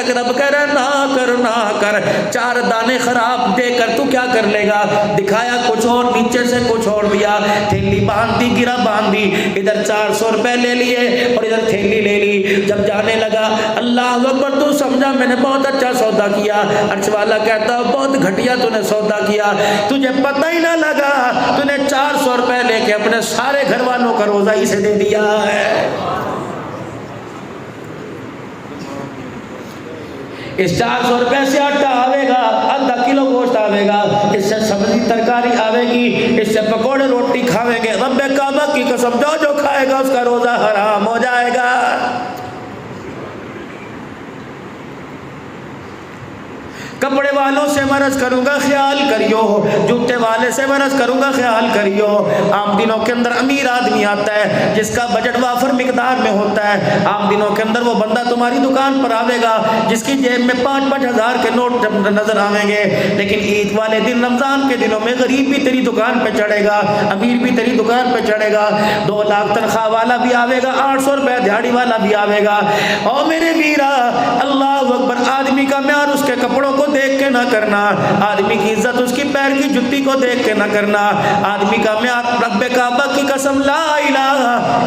تک رب کہہ رہا ہے نہ کر 4 دانے خراب دے کر تو کیا کر لے گا؟ دکھایا کچھ اور، نیچے سے کچھ اور دیا، تھیلی باندھی، گرا باندھی، ادھر 400 روپے لے لیے اور ادھر تھیلی لے لی۔ جب جانے لگا اللہ اکبر، تو سمجھا میں نے بہت اچھا سودا کیا۔ عرش والا کہتا بہت گھٹیا تو نے سودا کیا، تجھے پتہ ہی نہ لگا تو نے 400 روپے لے کے اپنے سارے گھر والوں کا روزہ اسے دے دیا ہے۔ اس 400 روپے سے آٹا آوے گا، آدھا کلو گوشت آوے گا، اس سے سبزی ترکاری آوے گی، اس سے پکوڑے روٹی کھاویں گے، رب کعبہ کی قسم جو کھائے گا اس کا روزہ حرام ہو جائے گا۔ کپڑے والوں سے مرض کروں گا خیال کریو، جوتے والے سے مرض کروں گا خیال کریو۔ عام دنوں کے اندر امیر آدمی آتا ہے جس کا بجٹ وافر مقدار میں ہوتا ہے، عام دنوں کے اندر وہ بندہ تمہاری دکان پر آوے گا جس کی جیب میں 5-5 ہزار کے نوٹ نظر آویں گے، لیکن عید والے دن رمضان کے دنوں میں غریب بھی تیری دکان پہ چڑھے گا، امیر بھی تیری دکان پہ چڑھے گا، 2 لاکھ تنخواہ والا بھی آوے گا، 800 روپے دیہڑی والا بھی آوے گا۔ اور میرے ویرا اللہ اکبر، آدمی کا معیار اس کے کپڑوں کو دیکھ کے نہ کرنا، آدمی کی عزت اس کی پیر کی جتی کو دیکھ کے نہ کرنا، آدمی کا معیار رب کعبہ کی قسم لا الہ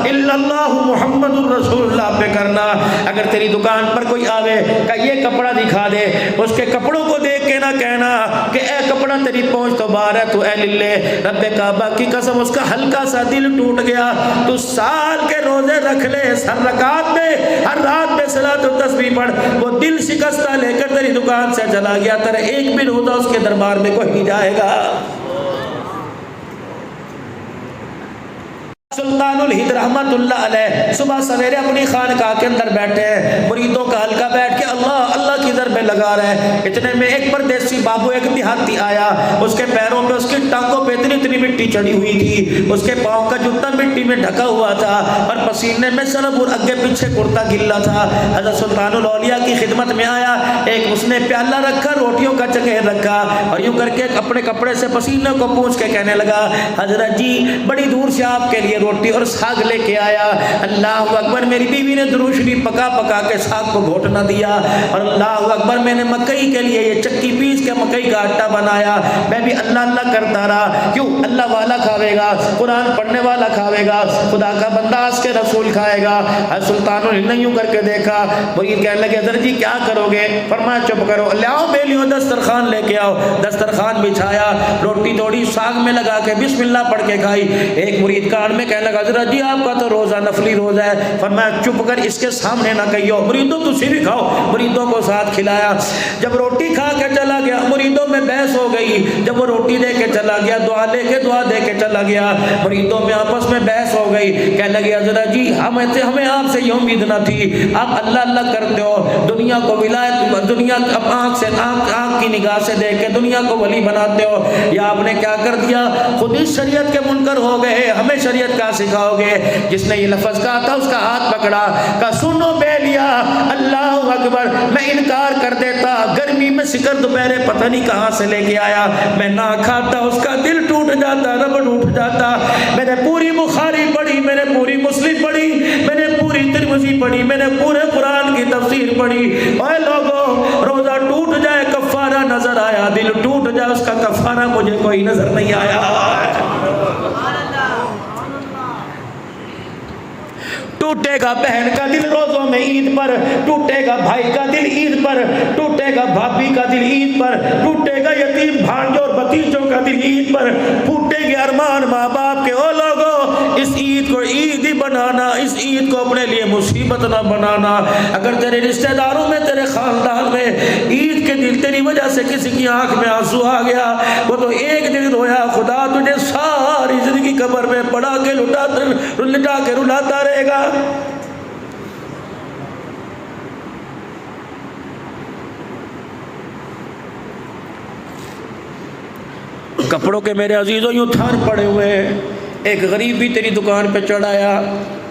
الا اللہ محمد الرسول اللہ پہ کرنا۔ اگر تیری دکان پر کوئی آوے کہ یہ کپڑا دکھا دے، اس کے کپڑوں کو دیکھ کے نہ کہنا کہ اے کپڑا تیری پہنچ تو باہر ہے، تو اے للے رب کعبہ کی قسم اس کا ہلکا سا دل ٹوٹ گیا، تو سال کے روزے رکھ لے، ہر رکعت میں ہر رات میں صلاۃ و تسبیح پڑھ، وہ دل شکستہ لے کر تیری دکان سے چلا گیا، تیرا ایک بھی روزہ اس کے دربار میں کوئی نہیں جائے گا۔ سلطان الہند رحمت اللہ علیہ صبح سویرے اپنی خانقاہ کے اندر بیٹھے ہیں، مریدوں کا حلقہ بیٹھ کے اللہ اللہ کی ضربیں لگا رہے ہیں، اتنے میں ایک پردیسی بابو ایک دیہاتی آیا، اس کے پیروں پہ اس کی ٹانگوں پہ اتنی مٹی چڑھی ہوئی تھی، اس کے پاؤں کا جوتا مٹی میں ڈھکا ہوا تھا اور پسینے میں سرب اور اگے پیچھے کرتا گلا تھا۔ حضرت سلطان الاولیاء کی خدمت میں آیا، ایک اس نے پیالہ رکھا، روٹیوں کا چکیر رکھا اور یوں کر کے اپنے کپڑے سے پسینے کو پوچھ کے کہنے لگا حضرت جی بڑی دور سے آپ کے لیے روٹی اور ساگ لے کے آیا، اللہ اکبر میری بیوی نے درود شریف پکا پکا کے ساگ کو گھوٹ نہ دیا، اور اللہ اکبر میں نے مکئی کے لیے یہ چکی پیس کے مکئی کا آٹا بنایا، میں بھی اللہ اللہ کرتا رہا، کیوں اللہ والا کھاوے گا، قرآن پڑھنے والا کھاوے گا، خدا کا بندہ اس کے رسول کھائے گا۔ سلطان نے یوں کر کے دیکھا، مرید کہنے لگے حضرت جی کیا کرو گے؟ فرمایا چپ کرو، لے آؤ بیلیوں دسترخوان لے کے آؤ، دسترخوان بچھایا، روٹی توڑی، ساگ میں لگا کے بسم اللہ پڑھ کے کھائی۔ ایک مرید کان میں کہنے لگا حضرت جی آپ کا تو روزہ نفلی روزہ ہے، فرمایا چپ کر اس کے سامنے نہ کہیو، مریدوں تسی بھی کھاؤ، مریدوں کو ساتھ کھلایا۔ جب روٹی کھا کے چلا گیا مریدوں میں بحث ہو گئی، جب وہ روٹی دے کے چلا گیا دعا لے کے دعا دے کے چلا گیا، مریدوں میں آپس میں بحث ہو گئی، کہنے لگے حضرت جی ہمیں آپ سے یہ امید نہ تھی، آپ اللہ اللہ کرتے ہو، دنیا کو ولایت، دنیا آنکھ سے آنکھ کی نگاہ سے دیکھ کے دنیا کو ولی بناتے ہو، یا آپ نے کیا کر دیا، خود اس شریعت کے منکر ہو گئے، ہمیں شریعت کا سکھاؤ گے؟ جس نے یہ لفظ کہا تھا اس کا ہاتھ پکڑا، کہا سنو بے لیا اللہ اکبر، میں انکار کر دیتا، گرمی میں سکر دوپہرے پتہ نہیں کہاں سے لے کے آیا، میں نہ کھاتا، اس کا دل ٹوٹ جاتا، ربڑ اٹھ جاتا، میں نے پوری بخاری پڑھی، میں نے پوری مسلم پڑھی، میں نے پوری ترمذی پڑھی، میں نے پورے قرآن کی تفسیر پڑھی، اے لوگوں روزہ ٹوٹ جائے کفارہ نظر آیا، دل ٹوٹ جائے اس کا کفارہ مجھے کوئی نظر نہیں آیا۔ ٹوٹے گا بہن کا دل روزوں میں عید پر، ٹوٹے گا بھائی کا دل عید پر، ٹوٹے گا بھابھی کا دل عید پر، ٹوٹے گا یتیم بھانجوں اور بھتیجوں کا دل عید پر، ٹوٹے گے ارمان ماں باپ کے۔ او لوگوں اس عید کو عید ہی بنانا، اس عید کو اپنے لیے مصیبت نہ بنانا۔ اگر تیرے رشتہ داروں میں، تیرے خاندان میں عید کے دن تیری وجہ سے کسی کی آنکھ میں آنسو آ گیا، وہ تو ایک دن رویا، خدا تجھے ساری زندگی قبر میں پڑا کے لٹا کے رلاتا رہے گا۔ کپڑوں کے میرے عزیزوں یوں تھان پڑے ہوئے ہیں، ایک غریب بھی تیری دکان پہ چڑھ آیا،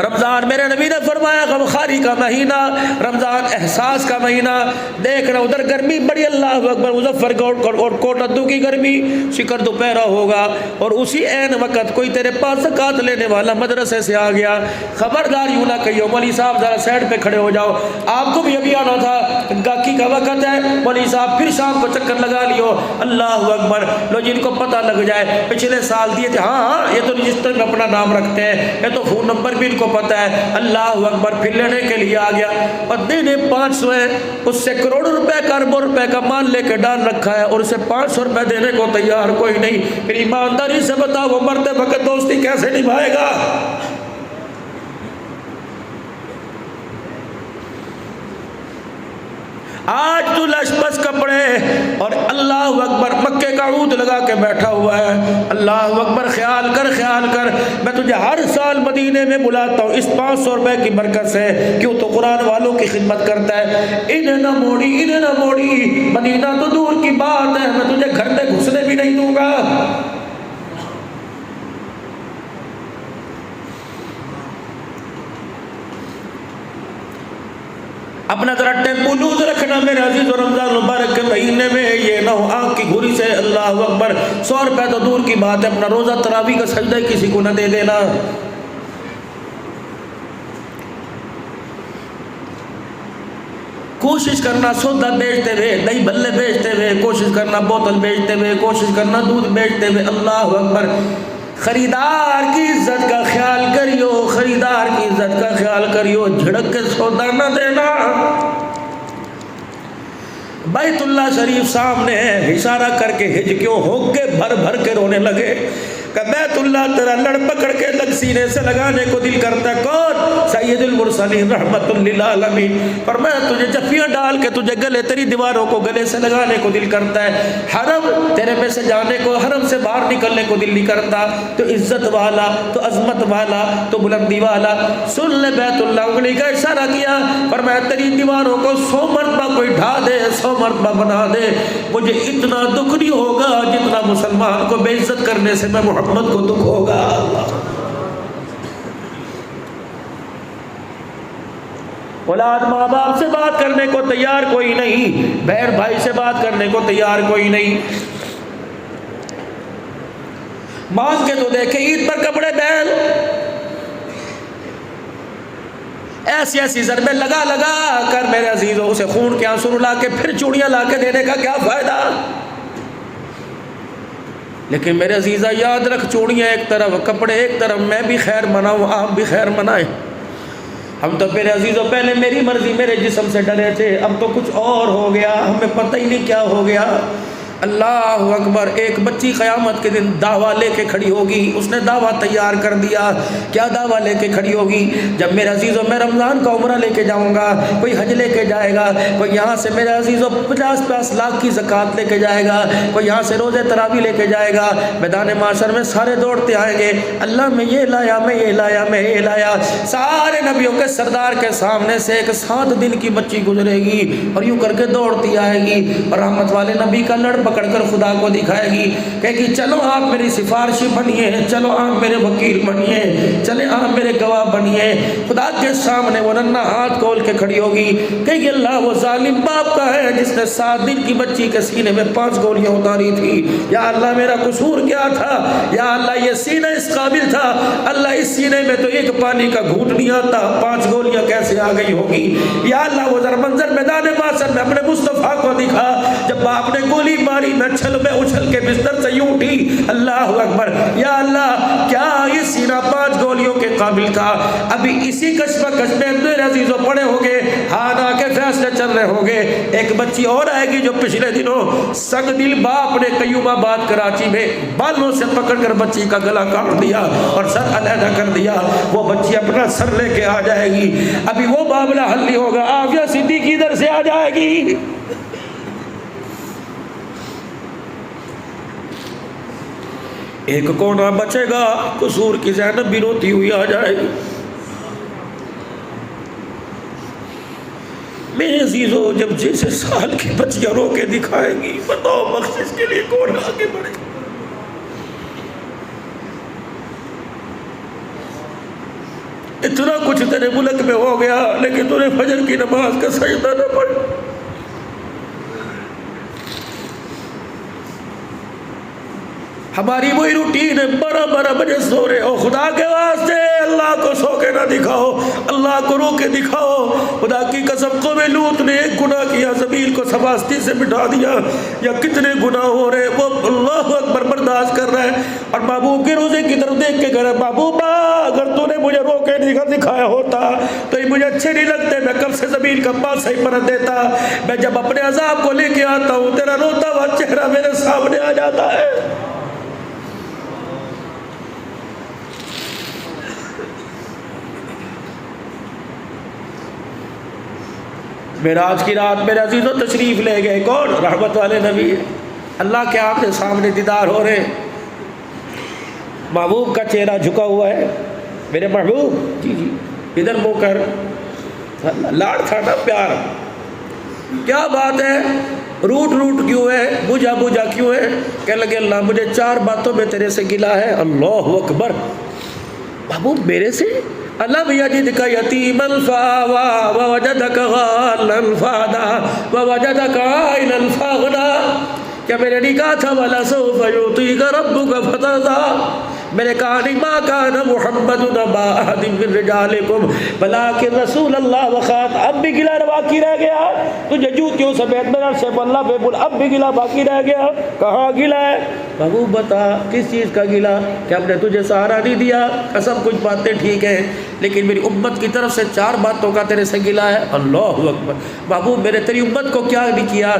رمضان میرے نبی نے فرمایا غمخاری کا مہینہ، رمضان احساس کا مہینہ، دیکھ رہا ادھر گرمی بڑی، اللہ اکبر، مظفر اور کوٹدو کی گرمی، شکر دوپہرا ہوگا، اور اسی عین وقت کوئی تیرے پاس زکات لینے والا مدرسے سے آ گیا، خبردار یوں نہ کہیو مولوی صاحب ذرا سائڈ پہ کھڑے ہو جاؤ، آپ کو بھی ابھی آنا تھا، گاکی کا وقت ہے، مولوی صاحب پھر شام کو چکر لگا لیو، اللہ اکبر، لو جن کو پتہ لگ جائے پچھلے سال دیے تھے، ہاں یہ تو رجسٹر میں اپنا نام رکھتے ہیں، یہ تو فون نمبر بھی ان کو پتہ ہے، اللہ اکبر، پھر لینے کے لیے آ گیا، اور دینے 500 ہے، اس سے کروڑوں روپے کا، اربوں روپے کا مال لے کے ڈال رکھا ہے، اور اسے 500 روپے دینے کو تیار کوئی نہیں، پھر ایمانداری سے بتا وہ مرتے وقت دوستی کیسے نبھائے گا؟ آج تو لش بس کپڑے اور اللہ اکبر مکے کا عود لگا کے بیٹھا ہوا ہے، اللہ اکبر، خیال کر میں تجھے ہر سال مدینے میں بلاتا ہوں اس 500 روپے کی برکت سے، کیوں تو قرآن والوں کی خدمت کرتا ہے، انہیں نہ موڑی، مدینہ تو دور کی بات ہے، میں تجھے گھر میں گھسنے بھی نہیں دوں گا۔ اپنا ذرا ٹیمپو لوز رکھنا میرے عزیز، و رمضان مبارک کے مہینے میں یہ نہ ہو آنکھ کی گھوری سے، اللہ اکبر، 100 روپے تو دور کی بات ہے، اپنا روزہ تراویح کا سجدہ کسی کو نہ دے دینا۔ کوشش کرنا سودا بیچتے ہوئے، دہی بھلے بیچتے ہوئے، کوشش کرنا بوتل بیچتے ہوئے، کوشش کرنا دودھ بیچتے ہوئے، اللہ اکبر، خریدار کی عزت کا خیال کریو، خریدار کی عزت کا خیال کریو، جھڑک کے سودا نہ دینا۔ بیت اللہ شریف سامنے ہے، اشارہ کر کے ہجکیوں ہو کے بھر کے رونے لگے کہ بیت اللہ تیرا لڑ پکڑ کے لگ سینے سے لگانے کو دل کرتا ہے، کون؟ سید المرسلین رحمت للعالمین، پر میں تجھے جفیاں ڈال کے تجھے گلے، تیری دیواروں کو گلے سے لگانے کو دل کرتا ہے، حرم تیرے میں سے جانے کو، حرم سے باہر نکلنے کو دل نہیں کرتا، تو عزت والا، تو عظمت والا، تو بلندی والا، سن لے بیت اللہ، انگلی کا اشارہ کیا، پر میں تیری دیواروں کو 100 مرتبہ کوئی ڈھا دے، 100 مرتبہ بنا دے، مجھے اتنا دکھ نہیں ہوگا جتنا مسلمان کو بے عزت کرنے سے میں محمد کو دکھ ہوگا۔ اولاد ماں باپ سے بات کرنے کو تیار کوئی نہیں، بہن بھائی سے بات کرنے کو تیار کوئی نہیں، مانگ کے تو دیکھے عید پر کپڑے بہن، ایسی ایسی ضربیں لگا کر میرے عزیزوں اسے خون کے آنسو رلا کے پھر چوڑیاں لا کے دینے کا کیا فائدہ؟ لیکن میرے عزیزہ یاد رکھ، چوڑیاں ایک طرف، کپڑے ایک طرف، میں بھی خیر مناؤں، آپ بھی خیر منائیں۔ ہم تو میرے عزیزوں پہلے میری مرضی میرے جسم سے ڈرے تھے، اب تو کچھ اور ہو گیا، ہمیں پتہ ہی نہیں کیا ہو گیا۔ اللہ اکبر، ایک بچی قیامت کے دن دعویٰ لے کے کھڑی ہوگی، اس نے دعویٰ تیار کر دیا، کیا دعویٰ لے کے کھڑی ہوگی؟ جب میرے عزیزوں میں رمضان کا عمرہ لے کے جاؤں گا، کوئی حج لے کے جائے گا، کوئی یہاں سے میرے عزیزوں 50 لاکھ کی زکوٰۃ لے کے جائے گا، کوئی یہاں سے روزے تراویح لے کے جائے گا، میدان معاشر میں سارے دوڑتے آئیں گے، اللہ میں یہ لایا، میں یہ لایا، میں یہ لایا، سارے نبیوں کے سردار کے سامنے سے ایک 7 دن کی بچی گزرے گی اور یوں کر کے دوڑتی آئے گی، اور رحمت والے نبی کا لڑ پکڑ کر خدا کو دکھائے گی، کہے گی چلو آپ میری سفارشی بنیے، چلو آپ میرے وکیل بنیے، چلے آپ میرے گواہ بنیے، خدا کے سامنے وہ ننھا ہاتھ کھول کے کھڑی ہوگی، کہے گی اللہ وہ ظالم باپ کا ہے جس نے 7 دن کی بچی کے سینے میں 5 گولیاں اتاری تھی، یا اللہ میرا قصور کیا تھا، یا اللہ یہ سینہ اس قابل تھا، اللہ اس سینے میں تو ایک پانی کا گھونٹ نہیں آتا، 5 گولیاں کیسے آ گئی ہوگی، یا اللہ وہ ذرا منظر میدان معاشر میں اپنے مصطفیٰ کو دکھا، جب باپ نے گولی ماری میں میں اچھل کے بستر سے یوں اٹھی، اللہ اکبر، یا اللہ کیا یہ سینہ 5 گولیوں کے قابل تھا؟ ابھی اسی کشمکش میں میرے عزیزوں پڑے ہوگے، ہانا کے فیصلے چل رہے ہوگے، ایک بچی اور آئے گی جو پچھلے دنوں سنگ دل باپ نے قیوم آباد کراچی میں بالوں سے پکڑ کر بچی کا گلا کاٹ دیا اور سر علیحدہ کر دیا، وہ بچی اپنا سر لے کے آ جائے گی، ابھی وہ معاملہ حل نہیں ہوگا، عافیہ صدیقی ادھر سے آ جائے گی، ایک کونا بچے گا، قصور کی زینب بھی روتی ہوئی آ جائے گی۔ میرے عزیزوں جب جیسے سال کی بچیاں رو کے دکھائیں گی، بتاؤ بخشش کے لیے کون آگے بڑھے؟ اتنا کچھ تیرے ملک میں ہو گیا لیکن تو نے فجر کی نماز کا سجدہ نہ پڑھا. ہماری وہی روٹین ہے، 12 بجے سو رہے ہو. خدا کے واسطے اللہ کو سو کے نہ دکھاؤ، اللہ کو رو کے دکھاؤ. خدا کی قسم قوم لوط نے ایک گناہ کیا، زمین کو سباستی سے مٹا دیا. یا کتنے گناہ ہو رہے، وہ اللہ اکبر برداشت کر رہا ہے اور محبوب کے روزے کی طرف دیکھ کے کہہ رہا ہے محبوبہ اگر تو نے مجھے رو کے دکھایا ہوتا تو یہ مجھے اچھے نہیں لگتے، میں کب سے زمین کا پاس ہی پرت دیتا. میں جب اپنے عذاب کو لے کے آتا ہوں تیرا روتا ہوا چہرہ میرے سامنے آ جاتا ہے. معراج کی رات میرے عزیزوں تشریف لے گئے کون؟ رحمت والے نبی. اللہ کے آپ کے سامنے دیدار ہو رہے، محبوب کا چہرہ جھکا ہوا ہے. میرے محبوب جی جی ادھر منہ کر. لاڑ تھا نا، پیار. کیا بات ہے، روٹ کیوں ہے، بجھا کیوں ہے؟ کہنے لگے اللہ مجھے 4 باتوں میں تیرے سے گلا ہے. اللہ اکبر. محبوب میرے سے؟ ألم يجدك يتيما فآوى ووجدك ضالا فهدى ووجدك عائلا فأغنى. کیا میں نے نہیں کہا تھا وَلَسَوْفَ يُعْطِيكَ رَبُّكَ فَتَرْضَىٰ؟ میں نے کہا نہیں ما كان محمد نبا احد من رجالکم بلکن رسول اللہ وخات. اب بھی گلا باقی رہ گیا، تجھے جوتیوں سمیت میرا سے اللہ پہ بول، اب بھی گلا باقی رہ گیا. کہاں گلا ہے؟ بابو بتا کس چیز کا گلا؟ کہ ہم نے تجھے سہارا نہیں دیا. قسم کچھ باتیں ٹھیک ہیں لیکن میری امت کی طرف سے 4 باتوں کا تیرے سے گلا ہے. اللہ اکبر. بابو میں نے تیری امت کو کیا نہیں کیا؟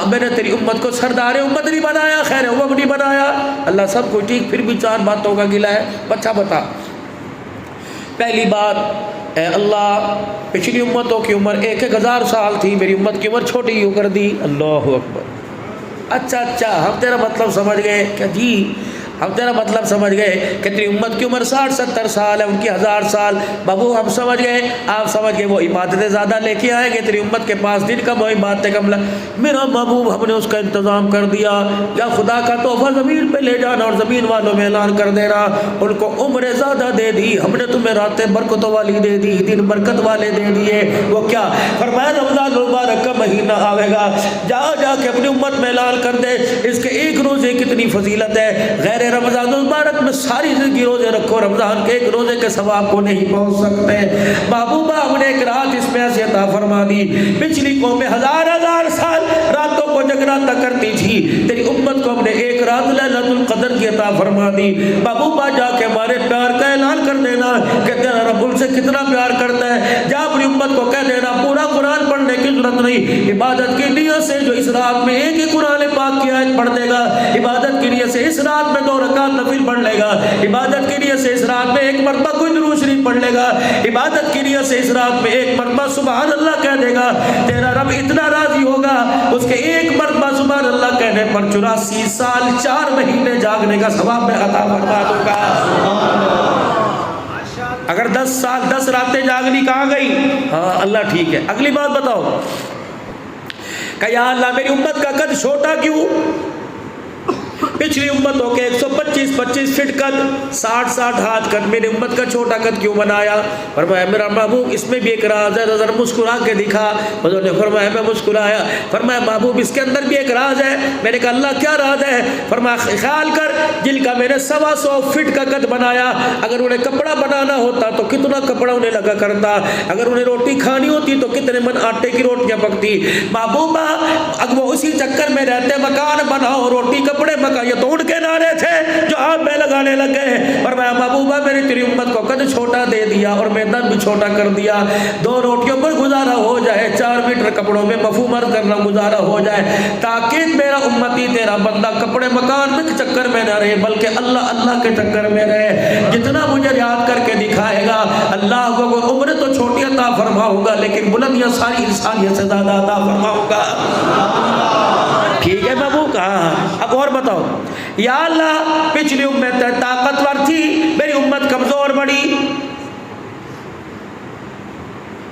میں نے تیری امت کو سردار امت نہیں بنایا، خیر امت نہیں بنایا. اللہ سب کو ٹھیک، پھر بھی 4 باتوں کا گلا ہے. بچہ بتا. پہلی بات، اے اللہ پچھلی امتوں کی عمر 1000 سال تھی، میری امت کی عمر چھوٹی کیوں کر دی؟ اللہ اکبر. اچھا ہم تیرا مطلب سمجھ گئے. کہ جی ہم تیرا مطلب سمجھ گئے کہ تیری امت کی عمر 60-70 سال ہے، ان کی 1000 سال. بابو ہم سمجھ گئے، آپ سمجھ گئے وہ عبادتیں زیادہ لے کے آئیں گے، تیری امت کے پاس دن کم، وہ عبادتیں کم. میرا محبوب ہم نے اس کا انتظام کر دیا. یا خدا کا تحفہ زمین پہ لے جانا اور زمین والوں میں اعلان کر دینا ان کو عمریں زیادہ دے دی، ہم نے تمہیں راتیں برکتوں والی دے دی، دن برکت والے دے دیے. وہ کیا فرمایا؟ رمضان المبارک کا مہینہ آئے گا، جا کے اپنی امت میں اعلان کر دے اس کے ایک روزے کتنی فضیلت ہے. غیر رمضان المبارک میں ساری زندگی روزے رکھو، رمضان کے ایک روزے کے ثواب کو نہیں پہنچ سکتے. محبوبہ ہم نے ایک رات اس میں ایسے عطا فرما دی. پچھلی قومیں 1000 سال راتوں کو جگراتا کرتی تھی، تیری امت کو ہم نے ایک رات لیلۃ القدر کی عطا فرما دی. محبوبہ جا کے ہمارے پیار کا اعلان کر دینا کہ تیرا رب ان سے کتنا پیار کرتا ہے. جا اپنی امت کو کہہ دینا پورا قرآن پڑھنے کی ضرورت نہیں، عبادت کی نیت سے جو اس رات میں ایک ہی قرآن پاک کی آیت پڑھ دے گا، عبادت کی نیت سے اس رات میں 2 رکعت نفل پڑھ لے گا، عبادت کی نیت سے اس رات میں 1 مرتبہ کوئی درود شریف پڑھ لے گا، عبادت کی نیت سے اس رات میں 1 مرتبہ سبحان اللہ کہہ دے گا، تیرا رب اتنا راضی ہوگا اس کے 1 مرتبہ سبحان اللہ کہنے پر 84 سال 4 مہینے جاگنے کا ثواب میں عطا فرما دوں گا. اگر 10 سال 10 راتیں جاگنی کہاں گئی؟ ہاں اللہ ٹھیک ہے. اگلی بات بتاؤ کہ یا اللہ میری امت کا قد چھوٹا کیوں؟ پچھلی امتوں کے 125 فٹ قد، 60 ہاتھ قد، میری امت کا چھوٹا قد کیوں بنایا؟ فرمایا میرا محبوب اس میں بھی ایک راز ہے، ذرا مسکرا کے دکھا. حضور نے فرمایا میں مسکرایا. فرمایا محبوب اس کے اندر بھی ایک راز ہے. میں نے کہا اللہ کیا راز ہے؟ فرمایا خیال کر جن کا میں نے 125 فٹ کا قد بنایا، اگر انہیں کپڑا بنانا ہوتا تو کتنا کپڑا انہیں لگا کرتا، اگر انہیں روٹی کھانی ہوتی تو کتنے من آٹے کی روٹیاں پکتی. محبوبہ اگر وہ اسی چکر میں رہتے مکان بناؤ روٹی کپڑے مکان، یہ تو ان کے نعرے تھے جو آپ میں لگانے لگ گئے. فرمایا محبوبہ میری تیری امت کو قد چھوٹا دے دیا اور میدان بھی چھوٹا کر دیا. 2 روٹیوں پر گزارا ہو جائے، 4 میٹر کپڑوں میں مفہوم عرض کرنا گزارا ہو جائے، تاکہ میرا امتی تیرا بندہ کپڑے مکان میں چکر میں نہ رہے بلکہ اللہ اللہ کے چکر میں رہے. جتنا مجھے یاد کر کے دکھائے گا اللہ کو عمر تو چھوٹی عطا فرماؤں گا لیکن بلندیاں ساری انسانیت سے زیادہ عطا فرماؤں گا. ٹھیک ہے محبوب کہا. اب اور بتاؤ یا اللہ پچھلی امت طاقتور تھی، میری امت کمزور بڑی.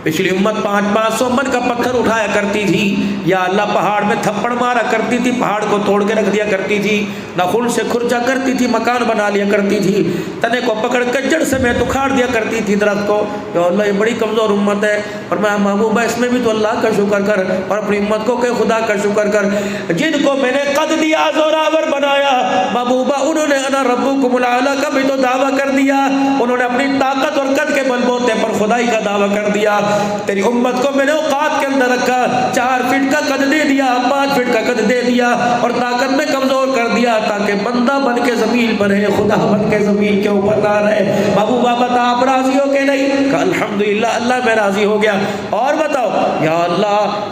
پچھلی امت 500 من کا پتھر اٹھایا کرتی تھی، یا اللہ پہاڑ میں تھپڑ مارا کرتی تھی، پہاڑ کو توڑ کے رکھ دیا کرتی تھی، ناخن سے کھرچا کرتی تھی، مکان بنا لیا کرتی تھی، تنے کو پکڑ کے جڑ سمیت اکھاڑ دیا کرتی تھی درخت کو. یا اللہ یہ بڑی کمزور امت ہے. اور میں محبوبہ اس میں بھی تو اللہ کا شکر کر اور اپنی امت کو کہ خدا کا شکر کر. جن کو میں نے قد دیا زوراور بنایا محبوبہ انہوں نے انا ربکم الاعلی کا بھی تو دعویٰ کر دیا، انہوں نے اپنی طاقت اور قد کے بل بوتے پر خدائی کا دعویٰ کر دیا. تیری امت کو میں نے اوقات کے اندر رکھا، 4 فٹ کا قد دے دیا، 5 فٹ کا قد دے دیا اور طاقت میں کمزور کر دیا تاکہ بندہ بن کے زمین پر رہے، خدا بن کے زمین کے اوپر نہ رہے. محبوبہ بتا آپ راضی ہو کہ نہیں؟ کہ الحمدللہ اللہ میں راضی ہو گیا. اور بتاؤ یا اللہ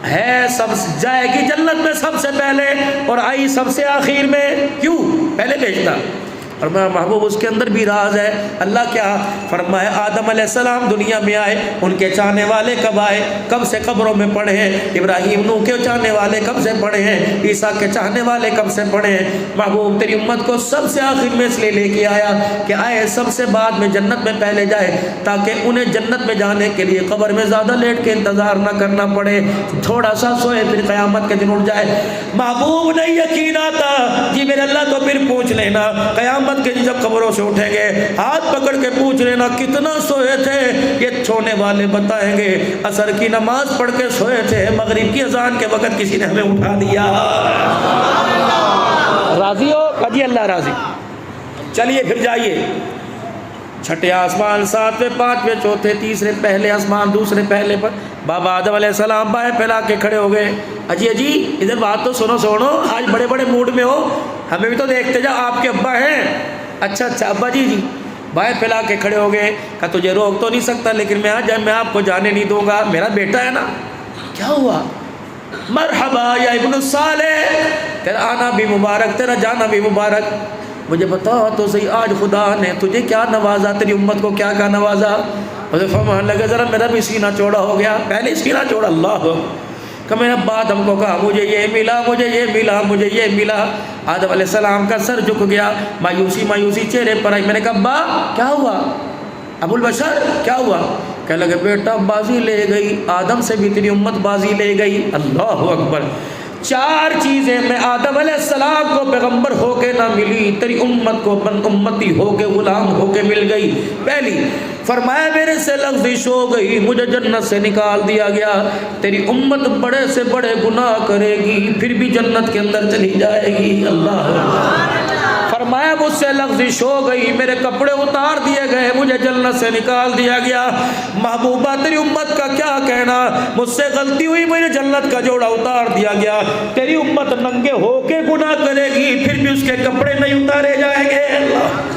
ہے سب جائے گی جنت میں سب سے پہلے اور آئی سب سے آخر میں، کیوں پہلے بھیجتا؟ اور محبوب اس کے اندر بھی راز ہے. اللہ کیا فرمایا؟ آدم علیہ السلام دنیا میں آئے، ان کے چاہنے والے کب آئے؟ کب سے قبروں میں پڑے ہیں. ابراہیم نوح کے چاہنے والے کب سے پڑے ہیں؟ عیسیٰ کے چاہنے والے کب سے پڑے ہیں؟ محبوب تیری امت کو سب سے آخر میں اس لیے لے کے آیا کہ آئے سب سے بعد میں جنت میں پہلے جائے تاکہ انہیں جنت میں جانے کے لیے قبر میں زیادہ لیٹ کے انتظار نہ کرنا پڑے، تھوڑا سا سوئے پھر قیامت کے دن اٹھ جائے. محبوب نہیں یقین آتا جی میرے اللہ تو پھر پوچھ لینا قیامت کے جب قبروں سے اٹھیں گے ہاتھ پکڑ کے پوچھ لینا کتنا سوئے تھے. یہ چھونے والے بتائیں گے عصر کی نماز پڑھ کے سوئے تھے، مغرب کی اذان کے وقت کسی نے ہمیں اٹھا دیا. راضی ہو؟ جی اللہ راضی. چلیے پھر جائیے. چھٹے آسمان، 7ویں، 5ویں، چوتھے، تیسرے پہلے آسمان، دوسرے پہلے پر بابا آدم علیہ السلام بائیں پھیلا کے کھڑے ہو گئے. اجی ادھر بات تو سنو، آج بڑے بڑے موڈ میں ہو، ہمیں بھی تو دیکھتے جا. آپ کے ابا ہیں؟ اچھا ابا جی بائیں پھیلا کے کھڑے ہو گئے. کہ تجھے روک تو نہیں سکتا لیکن میں آپ کو جانے نہیں دوں گا، میرا بیٹا ہے نا. کیا ہوا؟ مرحبا یا ابن الصالح، تیرا آنا بھی مبارک، تیرا جانا بھی مبارک. مجھے بتا تو صحیح آج خدا نے تجھے کیا نوازا، تیری امت کو کیا کیا نوازا؟ مجھے فرمان لگا ذرا میرا بھی سینہ چوڑا ہو گیا. پہلے سینہ چوڑا اللہ کہ میں نے بعد ہم کو کہا مجھے یہ ملا، مجھے یہ ملا، مجھے یہ ملا. آدم علیہ السلام کا سر جھک گیا، مایوسی چہرے پر آئی. میں نے کہا ابا کیا ہوا؟ ابو البشر کیا ہوا؟ کہنے لگے بیٹا بازی لے گئی، آدم سے بھی تیری امت بازی لے گئی. اللہ اکبر. 4 چیزیں میں آدم علیہ السلام کو پیغمبر ہو کے نہ ملی، تیری امت کو امتی ہو کے غلام ہو کے مل گئی. پہلی فرمایا میرے سے لغزش ہو گئی، مجھے جنت سے نکال دیا گیا. تیری امت بڑے سے بڑے گناہ کرے گی پھر بھی جنت کے اندر چلی جائے گی. اللہ فرمایا مجھ سے لغزش ہو گئی، میرے کپڑے اتار دیے گئے، مجھے جنت سے نکال دیا گیا. محبوبہ تیری امت کا کیا کہنا؟ مجھ سے غلطی ہوئی، مجھے جنت کا جوڑا اتار دیا گیا. تیری امت ننگے ہو کے گناہ کرے گی پھر بھی اس کے کپڑے نہیں اتارے جائیں گے. اللہ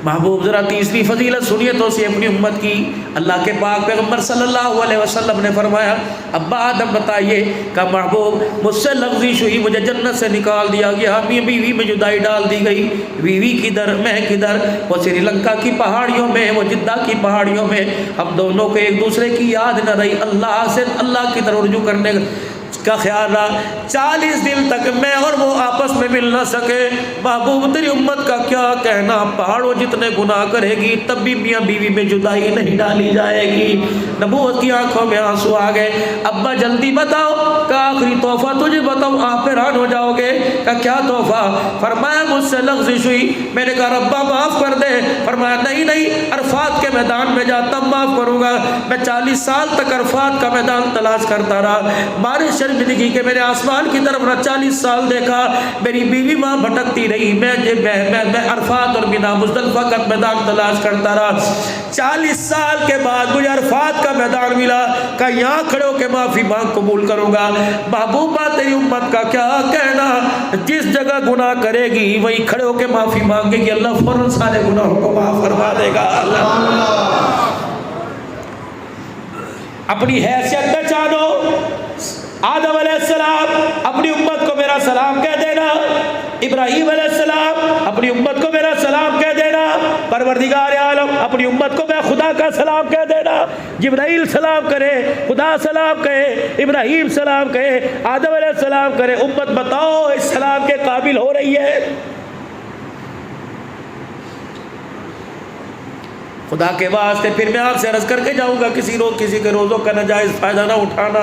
محبوب ذرا تیسری فضیلت سنیے تو سی اپنی امت کی. اللہ کے پاک پیغمبر صلی اللہ علیہ وسلم نے فرمایا ابا آدم بتائیے کہ محبوب مجھ سے لغزش ہوئی، مجھے جنت سے نکال دیا گیا، بیوی میں جدائی ڈال دی گئی. بیوی کدھر میں کدھر؟ وہ سری لنکا کی پہاڑیوں میں، وہ جدہ کی پہاڑیوں میں. ہم دونوں کو ایک دوسرے کی یاد نہ رہی، اللہ سے اللہ کی طرف رجوع کرنے کا خیال رہا. 40 دن تک میں اور وہ آپس میں مل نہ سکے. محبوب تیری امت کا کیا کہنا؟ پہاڑوں جتنے گناہ کرے گی تب بھی میاں بیوی میں جدائی نہیں ڈالی جائے گی. نبوت کی آنکھوں میں آنسو آ گئے. ابا جلدی بتاؤ کہ آخری تحفہ تجھے بتاؤ، آپ حیران ہو جاؤ گے کہ کیا تحفہ؟ فرمایا مجھ سے لغزش ہوئی. میں نے کہا ربا معاف کر دے. فرمایا نہیں، عرفات کے میدان میں جاتا معاف کروں گا. میں 40 سال تک عرفات کا میدان تلاش کرتا رہا، مارے شرمندگی کہ میں نے آسمان کی طرف نہ 40 سال دیکھا، میری بیوی وہاں بھٹکتی رہی، میں عرفات اور مینا مزدلفہ کا میدان تلاش کرتا رہا. 40 سال کے بعد مجھے عرفات کا میدان ملا کہ یہاں کھڑے ہو کے معافی مانگ قبول کروں گا. محبوبہ تیری امت کا کیا کہنا؟ جس جگہ گناہ کرے گی وہیں کھڑے ہو کے معافی مانگے گی، اللہ فوراً سارے گناہوں کو معاف فرما دے گا. اپنی حیثیت پہچانو. آدم علیہ السلام اپنی امت کو میرا سلام کہہ دینا. ابراہیم علیہ السلام اپنی امت کو میرا سلام کہہ دینا. پروردگار عالم اپنی امت کو میں خدا کا سلام کہہ دینا. جبرائیل سلام کرے، خدا سلام کہے، ابراہیم سلام کہے، آدم علیہ السلام کرے. امت بتاؤ اس سلام کے قابل ہو رہی ہے؟ خدا کے واسطے پھر میں آپ سے عرض کر کے جاؤں گا کسی کے روزوں کا ناجائز فائدہ نہ اٹھانا.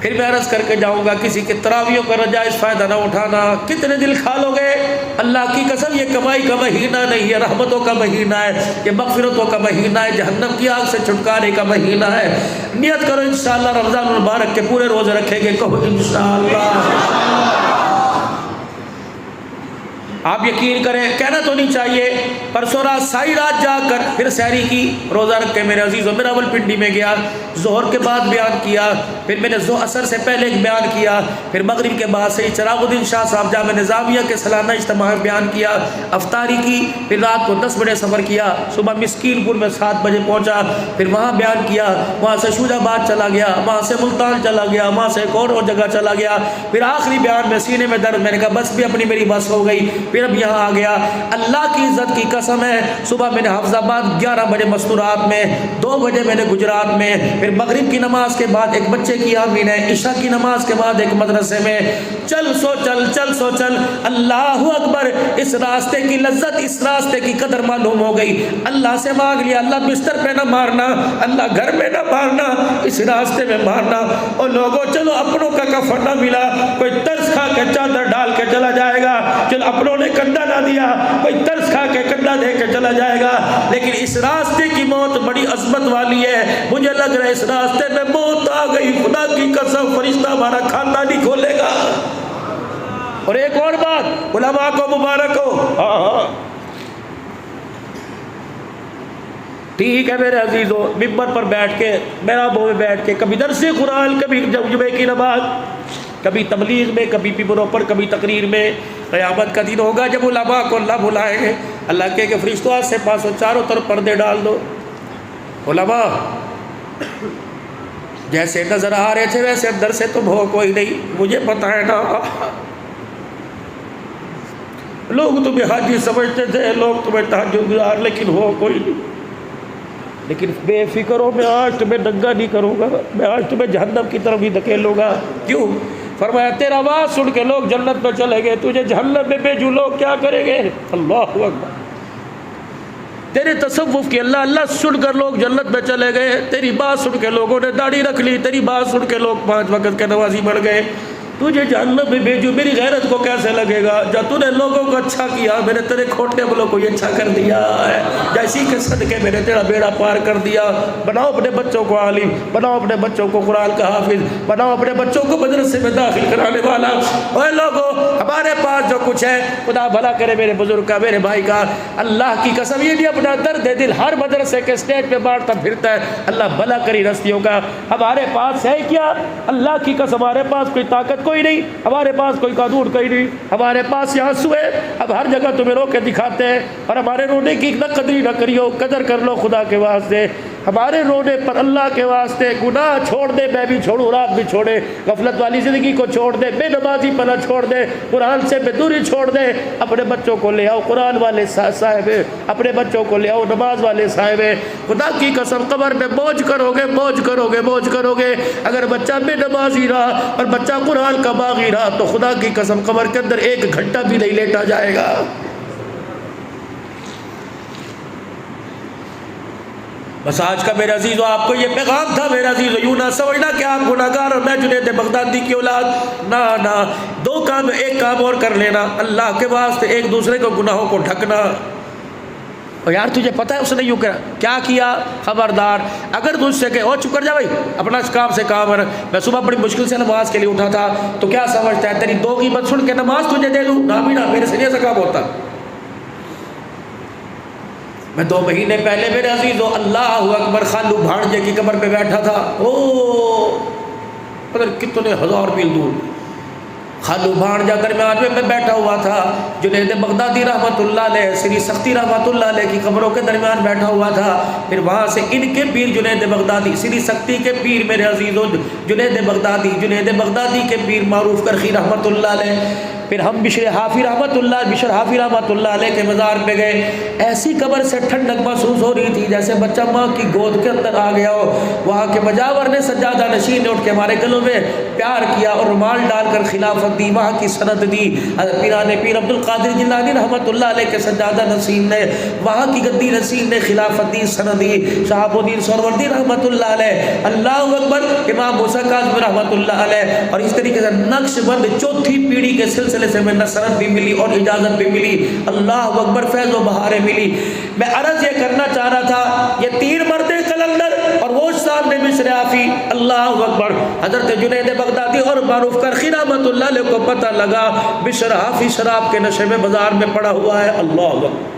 پھر میں عرض کر کے جاؤں گا کسی کے تراویحوں کا ناجائز فائدہ نہ اٹھانا. کتنے دل کھا لو گے؟ اللہ کی قسم یہ کمائی کا مہینہ نہیں ہے، رحمتوں کا مہینہ ہے، یہ مغفرتوں کا مہینہ ہے، جہنم کی آگ سے چھٹکارے کا مہینہ ہے. نیت کرو انشاءاللہ رمضان المبارک کے پورے روزے رکھیں گے. کہو انشاءاللہ. آپ یقین کریں، کہنا تو نہیں چاہیے. پرسوں رات ساری رات جا کر پھر سحری کی، روزہ رکھ کے میرے عزیزوں میں راول پنڈی میں گیا، ظہر کے بعد بیان کیا، پھر میں نے عصر سے پہلے ایک بیان کیا، پھر مغرب کے بعد سے چراغ الدین شاہ صاحب جامع نظامیہ کے سالانہ اجتماع میں بیان کیا، افطاری کی، پھر رات کو 10 بجے سفر کیا، صبح مسکین پور میں 7 بجے پہنچا، پھر وہاں بیان کیا، وہاں سے شوج آباد چلا گیا، وہاں سے ملتان چلا گیا، وہاں سے ایک اور جگہ چلا گیا، پھر آخری بیان میں سینے میں درد، میں نے کہا بس بھی اپنی میری بس ہو گئی، پھر اب یہاں آ گیا. اللہ کی عزت کی قسم ہے، صبح میں نے حفظ آباد 11 بجے مستورات میں، 2 بجے میں نے گجرات میں، پھر مغرب کی نماز کے بعد ایک بچے کی آمین ہے، عشاء کی نماز کے بعد ایک مدرسے میں. چل سو چل اللہ اکبر. اس راستے کی لذت، اس راستے کی قدر معلوم ہو گئی. اللہ سے مانگ لیا، اللہ بستر پہ نہ مارنا، اللہ گھر میں نہ مارنا، اس راستے میں مارنا. اور لوگوں چلو اپنوں کا کفن نہ ملا، کوئی ترس کھا کے چادر ڈال کے چلا جائے گا، چلو اپنوں نے کنڈا نہ دیا، کوئی ترس کھا کے کنڈا دے کے چلا جائے گا. لیکن اس راستے کی موت بڑی عظمت والی ہے. مجھے لگ رہا ہے اس راستے میں موت آ گئی، خدا کی قسم فرشتہ ہمارا کھانا نہیں کھولے گا. اور ایک اور بات، علماء کو مبارک ہو. ٹھیک ہے میرے عزیزو، ممبر پر بیٹھ کے، محرابوں میں بیٹھ کے، کبھی درس قرآن، کبھی جمعے کی نماز، کبھی تبلیغ میں، کبھی پیپروں پر، کبھی تقریر میں. قیامت کا دن ہوگا جب علماء کو اللہ بلائیں گے. اللہ کے فرشتوں سے پاسوں چاروں طرف پردے ڈال دو. علماء جیسے نظر آ رہے تھے ویسے اندر سے تم ہو کوئی نہیں. مجھے پتہ ہے نا، لوگ تمہیں حاجی سمجھتے تھے، لوگ تمہیں تہجد گزار، لیکن ہو کوئی نہیں. لیکن بے فکر ہو، میں آج تمہیں ننگا نہیں کروں گا، میں آج تمہیں جہنم کی طرف ہی دھکیلوں گا. کیوں؟ فرمایا تیرا آواز سن کے لوگ جنت میں چلے گئے، تجھے جہنم میں بھیجوں، لوگ کیا کریں گے؟ اللہ اکبر. تیرے تصوف کی اللہ اللہ سن کر لوگ جنت میں چلے گئے، تیری بات سن کے لوگوں نے داڑھی رکھ لی، تیری بات سن کے لوگ 5 وقت کے نمازی بڑھ گئے، تجھے جہنم میں بھیجوں. میری غیرت کو کیسے لگے گا؟ جب تو نے لوگوں کو اچھا کیا، میں نے تیرے کھوٹے والوں کو یہ اچھا کر دیا ہے، جیسی کے صدقے میں نے تیرا بیڑا پار کر دیا. بناؤ اپنے بچوں کو عالم، بناؤ اپنے بچوں کو قرآن کا حافظ، بناؤ اپنے بچوں کو مدرسے میں داخل کرانے والا. اوے لوگوں، ہمارے پاس جو کچھ ہے، خدا بھلا کرے میرے بزرگ کا، میرے بھائی کا. اللہ کی قسم یہ بھی اپنا درد دل ہر مدرسے کے اسٹیج پہ بانٹتا پھرتا ہے. اللہ بھلا کری رستیوں کا. ہمارے پاس ہے کیا؟ اللہ کی قسم ہمارے پاس کوئی طاقت کوئی نہیں، ہمارے پاس کوئی قانون کوئی نہیں، ہمارے پاس یہاں سوئے. اب ہر جگہ تمہیں رو کے دکھاتے ہیں، اور ہمارے رونے کی نہ قدری نہ کریو، قدر کر لو خدا کے واسطے. ہمارے رونے پر اللہ کے واسطے گناہ چھوڑ دے، میں بھی چھوڑوں، رات بھی چھوڑے، غفلت والی زندگی کو چھوڑ دے، بے نمازی پنا چھوڑ دے، قرآن سے بے دوری چھوڑ دے. اپنے بچوں کو لے آؤ قرآن والے صاحب، اپنے بچوں کو لے آؤ نماز والے صاحب. خدا کی قسم قبر میں موج کرو گے، موج کرو گے، موج کرو گے. اگر بچہ بے نمازی رہا اور بچہ قرآن کا باغی رہا تو خدا کی قسم قبر کے اندر 1 گھنٹہ بھی نہیں لیٹا جائے گا. بس آج کا میرے عزیزو آپ کو یہ پیغام تھا میرے عزیزو. یوں نہ سمجھنا کہ آپ گناہگار اور میں جنید بغدادی کی اولاد. نہ 2 کام، ایک کام اور کر لینا، اللہ کے واسطے ایک دوسرے کو گناہوں کو ڈھکنا. اور یار تجھے پتہ ہے اس نے یوں کیا کیا؟ خبردار اگر تجھ سے کہ او چپ کر جا بھائی، اپنا کام سے کام ہے. میں صبح بڑی مشکل سے نماز کے لیے اٹھا تھا، تو کیا سمجھتا ہے تیری 2 غیبت سن کے نماز تجھے دے دوں؟ نہ بھی نہ، میرے سے ایسا کام ہوتا. میں 2 مہینے پہلے میرے عزیزو اللہ اکبر خالو بھانجے کی قبر پہ بیٹھا تھا. پتہ کتنے ہزار میل دور خالو بھانجا درمیان میں بیٹھا ہوا تھا. جنید بغدادی رحمۃ اللہ علیہ، سری سختی رحمۃ اللہ علیہ کی قبروں کے درمیان بیٹھا ہوا تھا. پھر وہاں سے ان کے پیر جنید بغدادی، سری سختی کے پیر میرے عزیزو جنید بغدادی کے پیر معروف کرخی رحمۃ اللہ علیہ، پھر ہم بشر حافظ رحمۃ اللہ علیہ کے مزار پہ گئے. ایسی قبر سے ٹھنڈک محسوس ہو رہی تھی جیسے بچہ ماں کی گود کے اندر آ گیا ہو. وہاں کے مجاور نے سجادہ نشین نے اٹھ کے ہمارے گلوں میں پیار کیا اور رومال ڈال کر خلافت دی. وہاں کی سند دی. پیران پیر عبد القادر جیلانی رحمۃ اللہ علیہ کے سجادہ نشین نے وہاں کی گدی نشین نے خلافت دی، سند دی. شہاب الدین سہروردی رحمۃ اللہ علیہ، اللہ اکبر، امام موسیٰ کاظمی رحمۃ اللہ علیہ. اور اس طریقے سے نقش بند چوتھی پیڑھی کے سلسلے سے میں سند بھی ملی اور اجازت بھی ملی. اللہ اکبر، فیض و بہاریں ملی. میں عرض یہ کرنا چاہ رہا تھا، یہ تین مرد قلندر اور وہ سامنے مصر حافی، اللہ اکبر، حضرت جنید بغدادی اور معروف کرخی رحمۃ اللہ علیہ کو پتہ لگا مصر حافی شراب کے نشے میں بازار میں پڑا ہوا ہے. اللہ اکبر.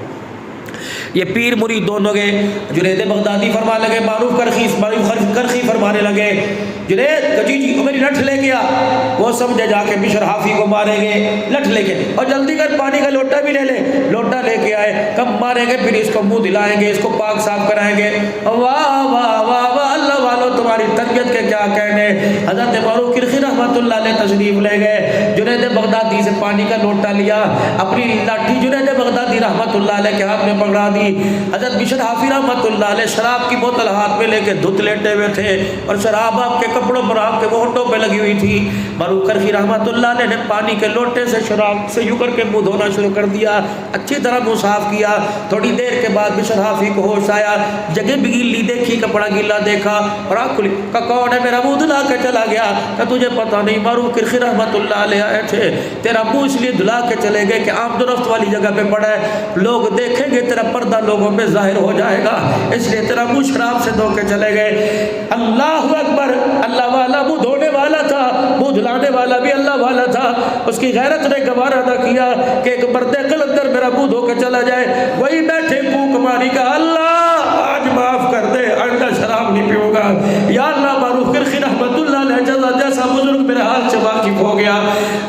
یہ پیر مرید دونوں گئے. جنید بغدادی فرما لگے، معروف کرخی فرمانے لگے، جنید جی میری لٹھ لے گیا. وہ سمجھے جا کے بشر حافی کو ماریں گے، لٹھ لے کے، اور جلدی کر پانی کا لوٹا بھی لے لے. لوٹا لے کے آئے، کب ماریں گے، پھر اس کو منہ دلائیں گے، اس کو پاک صاف کرائیں گے. واہ واہ واہ واہ، اللہ والو تمہاری تربیت کے کیا کہنے. حضرت معروف کرخی رحمۃ اللہ علیہ تشریف لے گئے. جنید بغدادی سے پانی کا لوٹا لیا، اپنی لاٹھی جنید بغدادی رحمۃ اللہ علیہ کے ہاتھ میں پکڑا دی. حضرت بشر حافی رحمۃ اللہ علیہ شراب کی بوتل ہاتھ میں لے کے دھت لیٹے ہوئے تھے اور شراب آپ کے کپڑوں پر آپ کے ہونٹوں پہ لگی ہوئی تھی. معروف کرخی رحمۃ اللہ علیہ نے پانی کے لوٹے سے شراب سے یوں کر کے منہ دھونا شروع کر دیا، اچھی طرح منہ صاف کیا. تھوڑی دیر کے بعد بشر حافی کو ہوش آیا، جگہ بھی گیلی دیکھی، کپڑا گیلا دیکھا اور آنکھ کھلی. کہا کون ہے؟ میرا منہ دھلا کے چلا گیا. کہ تجھے پتہ نہیں معروف کرخی رحمۃ اللہ علیہ آئے تھے، تیرا منہ اس لیے دھلا کے چلے گئے کہ آمد و رفت والی جگہ پہ پڑا ہے، لوگ دیکھیں گے تیرا پردہ لوگوں میں ظاہر ہو جائے گا، اس لیے تیرا منہ شراب سے دھو کے چلے گئے. اللہ اکبر. اللہ والا منہ دھونے والا تھا، منہ دھلانے والا بھی اللہ والا تھا. اس کی غیرت نے گوارا نہ کیا کہ ایک مرد قلندر میرا منہ دھو کے چلا جائے. وہی بیٹھے پھونک ماری کا، اللہ آج معاف کر دے، آئندہ شراب نہیں پیوں گا. یا اللہ، معروف کرخی رحمۃ اللہ علیہ جیسا بزرگ میرے حال سے واقف ہو گیا.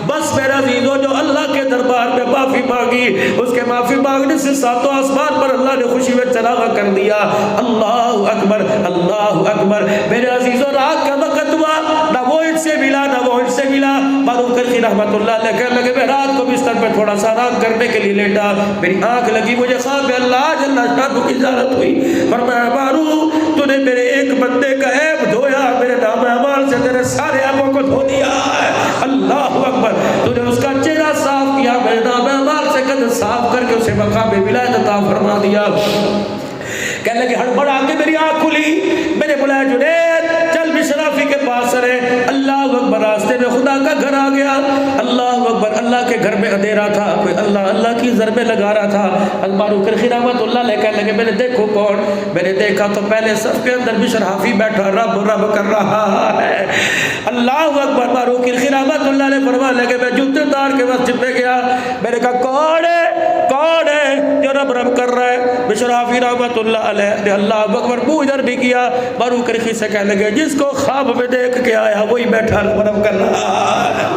بس میرا عزیزو، جو اللہ کے دربار میں معافی مانگی، اس کے معافی مانگنے سے ساتوں آسمان پر اللہ نے خوشی میں چراغا کر دیا. اللہ اکبر، اللہ اکبر. میرے عزیزو، رات کا وقت ہوا، نہ وہ ان سے ملا نہ وہ ان سے ملا. معروف کرخی رحمۃ اللہ علیہ کہنے لگے، میں رات کو بستر پہ تھوڑا سا آرام کرنے کے لیے لیٹا، میری آنکھ لگی، مجھے خواب میں اللہ جل شانہ کی زیارت ہوئی. فرمایا، معروف تو نے میرے ایک بندے کا عیب دھویا، میرے نام اعمال سے تیرے سارے عیبوں کو دھو دیا ہے. اللہ اکبر. تو نے اس کا چہرہ صاف کیا، میرے نام اعمال سے قد صاف کر کے اسے مقام ولایت عطا فرما دیا. کہنے لگے، ہڑبڑا کے میری آنکھ کھلی، میں نے بلایا، جنید چل بشر حافی کے پاس رہے. اللہ اکبر. راستے میں خدا کا گھر آ گیا. اللہ اکبر. اللہ کے گھر میں اندھیرا تھا، کوئی اللہ اللہ کی ضربیں لگا رہا تھا. معروف کرخی رحمۃ اللہ علیہ کہنے لگے، میں نے دیکھو کون؟ میں نے دیکھا تو پہلے صف کے اندر بشر حافی بیٹھا رب رب کر رہا ہے. اللہ اکبر. معروف کرخی رحمۃ اللہ علیہ فرمانے لگے، میں جوتے دار کے مسجد میں گیا، میں نے کہا کون ہے، کون ہے جو رب رب کر رہا ہے؟ بشر حافی رحمۃ اللہ علیہ نے اللہ اکبر منہ ادھر بھی کیا. معروف کرخی سے کہنے لگے، جس کو خواب میں دیکھ کے آیا وہی بیٹھا رب رب کر رہا ہے.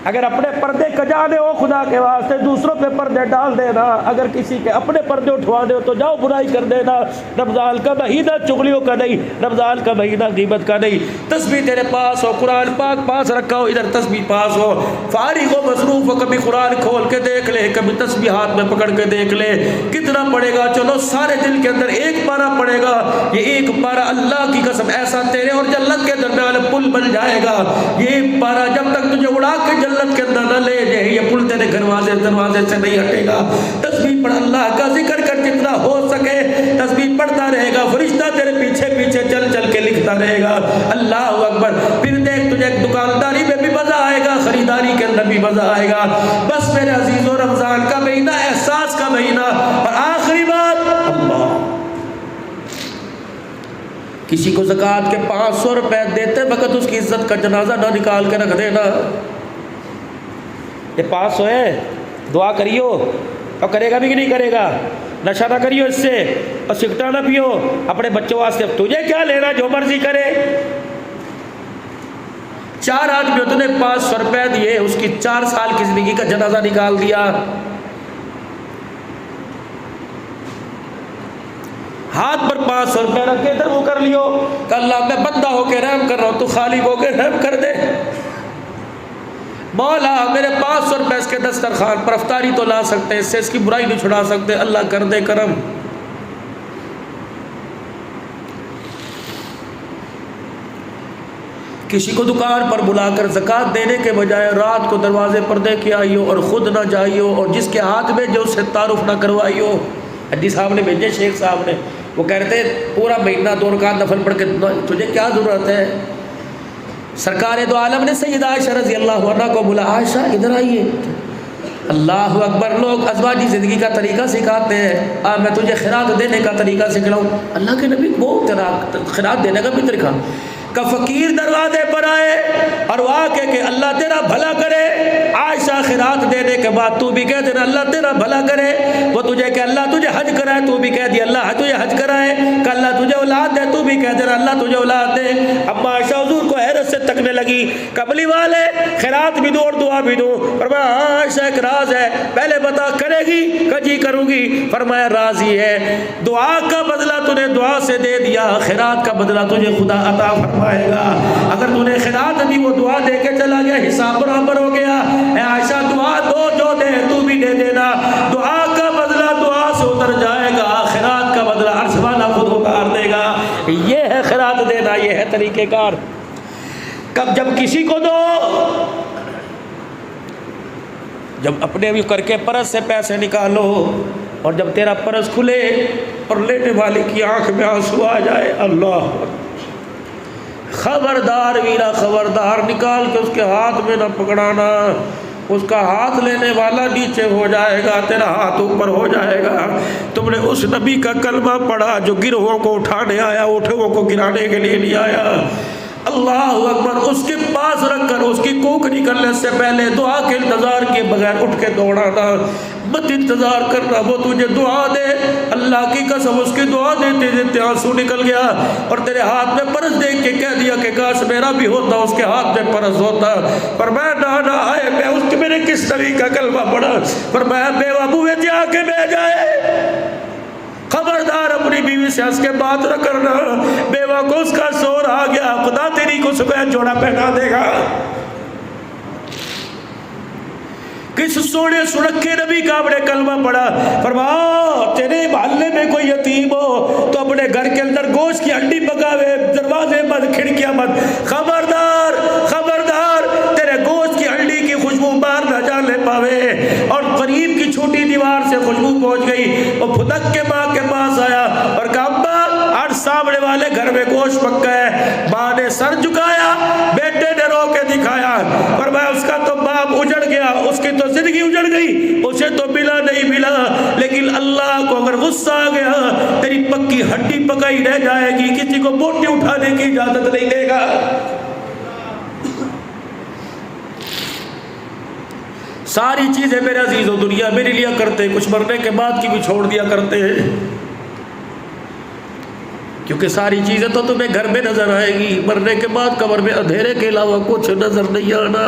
اگر اپنے پردے کجانے ہو خدا کے واسطے، دوسروں پہ پردے ڈال دینا. اگر کسی کے اپنے پردے اٹھوانے ہو تو جاؤ برائی کر دینا. رمضان کا مہینہ چغلیوں کا نہیں، رمضان کا مہینہ غیبت کا نہیں. تسبیح تیرے پاس ہو، قرآن پاک پاس رکھا ہو، ادھر تسبیح پاس ہو، فارغ ہو مصروف ہو، کبھی قرآن کھول کے دیکھ لے، کبھی تسبیح ہاتھ میں پکڑ کے دیکھ لے. کتنا پڑے گا؟ چلو سارے دل کے اندر ایک پارہ پڑے گا. یہ ایک پارہ اللہ کی قسم ایسا تیرے اور جنت کے درمیان پل بن جائے گا. یہ پارہ جب تک تجھے اڑا کے جنت کے اندر نہ لے جائے، یہ پل تیرے دروازے سے نہیں ہٹے گا. تسبیح پڑھ، اللہ کا ذکر کر جتنا ہو سکے، تسبیح پڑھتا رہے گا، فرشتہ تیرے پیچھے پیچھے چل چل کے لکھتا رہے گا. اللہ اکبر. پھر دیکھ تجھے دکانداری میں بھی مزہ آئے گا، خریداری کے اندر بھی مزہ آئے گا. بس میرے عزیزو، رمضان کا مہینہ احساس کا مہینہ. اور آخری بات، اللہ کسی کو زکوٰۃ کے 500 روپے دیتے وقت اس کی عزت کا جنازہ نہ نکال کے رکھ دینا. یہ 500 ہے، دعا کریو، اور کرے گا بھی کہ نہیں کرے گا. نشہ نہ کریو اس سے، اور سگٹا نہ پیو اپنے بچوں واسطے. تجھے کیا لینا، جو مرضی کرے. 4 آدمیوں نے 500 روپے دیے، اس کی 4 سال کی زندگی کا جنازہ نکال دیا. ہاتھ پر 500 روپے رکھ کے ادھر وہ کر لیو کہ اللہ میں بندہ ہو کے رحم کر رہا ہوں، تو خالی ہو کے رحم کر دے. مولا میرے 500 روپے اس کے دسترخوان پر افطاری تو لا سکتے ہیں، اس سے اس کی برائی نہیں چھڑا سکتے، اللہ کر دے کرم۔ کسی کو دکان پر بلا کر زکوٰۃ دینے کے بجائے رات کو دروازے پر دے کے آئیو اور خود نہ جائیو، اور جس کے ہاتھ میں جو اس سے تعارف نہ کروائیو۔ حجی صاحب نے بھیجے، شیخ صاحب نے، وہ کہہ رہے تھے پورا مہینہ 2 رکعت نفل پڑھ کے تجھے کیا ضرورت ہے؟ سرکار دو عالم نے سیدہ عائشہ رضی اللہ عنہ کو بولا، عائشہ ادھر آئیے۔ اللہ اکبر، لوگ ازواجی زندگی کا طریقہ سکھاتے ہیں، میں تجھے خیرات دینے کا طریقہ سکھلاؤں۔ اللہ کے نبی وہ تیرا خیرات دینے کا بھی طریقہ کہ فقیر دروازے پر آئے اور وہ آ کے کہ اللہ تیرا بھلا کرے، عائشہ خیرات دینے کے بعد تو بھی کہہ دینا اللہ تیرا بھلا کرے، وہ تجھے کہ اللہ تجھے حج کرائے، تو بھی کہہ دی اللہ تجھے حج کرائے، کہ اللہ تجھے اولاد دے، تو بھی کہہ دینا اللہ تجھے اولاد دے۔ اما عائشہ حضور کو حیرت سے تکنے لگی، کملی والے خیرات بھی دو اور دعا بھی دو۔ فرمایا عائشہ ایک راز ہے، پہلے بتا کرے گی؟ کہ جی کروں گی۔ فرمایا راز ہی ہے، دعا کا بدلہ تو نے دعا سے دے دیا، خیرات کا بدلہ تجھے خدا عطا فرمائے گا۔ اگر تو نے خیرات دی وہ دعا دے کے چلا گیا، حساب برابر ہو گیا۔ اے عائشہ دعا دو، جو دے تو بھی دے دینا، دعا کا بدلہ دعا سے اتر جائے گا، خیرات کا بدلہ عرش والا خود اتار دے گا۔ یہ ہے خیرات دینا، یہ ہے طریقہ کار۔ کب جب کسی کو دو، جب اپنے بھی کر کے پرس سے پیسے نکالو، اور جب تیرا پرس کھلے اور لینے والے کی آنکھ میں آنسو آ جائے، اللہ خبردار ویرا خبردار، نکال کے اس کے ہاتھ میں نہ پکڑانا، اس کا ہاتھ لینے والا نیچے ہو جائے گا، تیرا ہاتھ اوپر ہو جائے گا۔ تم نے اس نبی کا کلمہ پڑھا جو گروہوں کو اٹھانے آیا، اٹھوں کو گرانے کے لیے نہیں آیا۔ اللہ اکبر، اس کے پاس رکھ کر اس کی کوکھ نکلنے سے پہلے دعا کے انتظار کے بغیر اٹھ کے دوڑانا، مت انتظار کرنا وہ تجھے دعا دے۔ اللہ کی قسم اس کی دعا دیتے دیتے آنسو نکل گیا، اور تیرے ہاتھ میں پرس دیکھ کے کہہ دیا کہ کاش میرا بھی ہوتا، اس کے ہاتھ میں پرس ہوتا۔ فرمایا نہ آئے، میں اس کے میرے کس طریقہ کلمہ پڑھا۔ فرمایا بیوہ بوئے جا کے بہ جائے، خبردار اپنی بیوی سے ہنس کے بات نہ کرنا، بیوہ کو اس کا شور آ گیا، خدا تیری کو سفید جوڑا پہنا دے گا۔ کس سونے سنکھے نبی کا اپنے کلمہ پڑھا۔ فرمایا تیرے محلے میں کوئی یتیم ہو تو اپنے گھر کے اندر گوشت کی ہڈی پکاوے، دروازے بند، کھڑکیاں بند، خبردار خبردار تیرے گوشت کی ہڈی کی خوشبو باہر نہ جانے پاوے۔ اور قریب کی چھوٹی دیوار سے خوشبو پہنچ گئی، وہ پھدک کے ماں کے پاس آیا اور کہا ابا آج سامنے والے گھر میں گوشت پکا ہے۔ ماں نے سر جھکایا، بیٹے نے رو کے دکھایا، فرمایا اس کا تو باپ اجڑ گیا، اس کی تو زندگی اجڑ گئی، اسے تو ملا نہیں ملا، لیکن اللہ کو اگر غصہ آ گیا تیری پکی ہڈی پکائی رہ جائے گی، کسی کو بوٹی اٹھانے کی اجازت نہیں دے گا۔ ساری چیزیں میرے عزیزو دنیا میرے لیے کرتے، کچھ مرنے کے بعد کی بھی چھوڑ دیا کرتے ہیں، کیونکہ ساری چیزیں تو تمہیں گھر میں نظر آئے گی، مرنے کے بعد قبر میں اندھیرے کے علاوہ کچھ نظر نہیں آنا۔